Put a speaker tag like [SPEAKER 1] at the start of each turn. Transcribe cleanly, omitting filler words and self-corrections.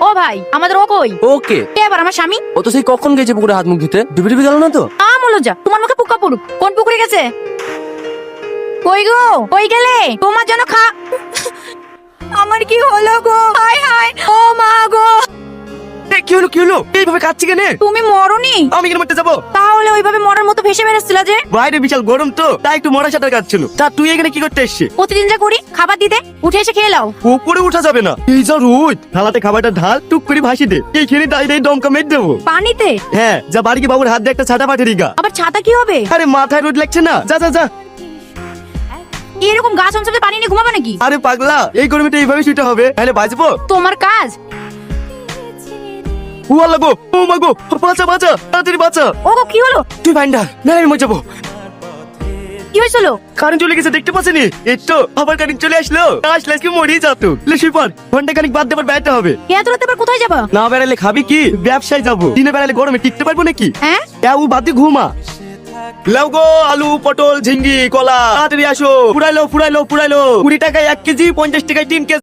[SPEAKER 1] ও ভাই, আমাদের ও কই?
[SPEAKER 2] ওকে
[SPEAKER 1] কে আবার আমার স্বামী?
[SPEAKER 2] ও তো সেই কখন গেছে পুকুরে হাত মুখ ধুতে, ডুবে ডুবে গেল না তো?
[SPEAKER 1] যা তোমার মুখে পোকা পড়ুক। কোন পুকুরে গেছে? কই গো, কই গেলে? তোমার জন্য আমার কি হলো গো? হায় হায়, ও মা গো।
[SPEAKER 2] কি হলো কি হলো, এইভাবে কাচ্ছি কেন?
[SPEAKER 1] তুমি মরনি?
[SPEAKER 2] আমি কেন মরতে যাবো?
[SPEAKER 1] তাহলে ওইভাবে মরার মতো ভেসে বেরোচ্ছিল যে?
[SPEAKER 2] বাইরে বিশাল গরম তো, তাই একটু মরা সাঁতার কাটছিল। তা তুই এখানে কি করতে এসছিস?
[SPEAKER 1] প্রতিদিন যা করি, খাবার দিতে, উঠে এসে খেয়ে লাও।
[SPEAKER 2] উপরে উঠা যাবে না, এই যা রোদ। থালাতে খাবারটা ঢাল, টুক করে ভাসি দে। এইখানে দাঁড়িয়ে দাঁড়িয়ে দমকা মেরে দেবো।
[SPEAKER 1] পানিতে?
[SPEAKER 2] হ্যাঁ, যা বাড়ি গিয়ে বাবুর হাত দিয়ে একটা ছাতা পাঠিয়ে দিগা।
[SPEAKER 1] আবার ছাতা কি হবে?
[SPEAKER 2] আরে মাথায় রোদ লাগছে না, যা যা যা।
[SPEAKER 1] এরকম গাছ অঞ্চলে পানি নিয়ে ঘুমাবে নাকি?
[SPEAKER 2] আরে পাগলা, এই গরমে তো এইভাবে শুতে হবে, তাহলে বাঁচবো?
[SPEAKER 1] তোমার কাজ?
[SPEAKER 2] ও আল্লাহ গো, ও মা গো, বাঁচা বাঁচা, তাড়াতাড়ি বাঁচা।
[SPEAKER 1] ও গো, কি হলো?
[SPEAKER 2] তুই ভাইন্ডার, না আমি মরে যাবো।
[SPEAKER 1] কি হয়েছিল?
[SPEAKER 2] কারেন্ট চলে গেছে, দেখতে পাচ্ছিনি? এই তো আবার কারেন্ট চলে আসলো। আসলে আজকে মরেই যেত। লে সুপার, ঘন্টা খানিক বাদ দেবার বেড়াতে হবে।
[SPEAKER 1] এত রাতে আবার কোথায় যাবা?
[SPEAKER 2] না বেড়ালে খাবি কি? ব্যবসায় যাবো। দিনে বেড়ালে গরমে টিকতে পারবো নাকি?
[SPEAKER 1] হ্যাঁ,
[SPEAKER 2] ও বাদ দিয়ে ঘুমা। লাও গো, আলু পটল ঝিঙ্গি কলা, তাড়াতাড়ি আসো। ফুরাইলো ফুরাইলো ফুরাইলো। 20 টাকায় 1 কেজি, 50 টাকায় 3 কেজি।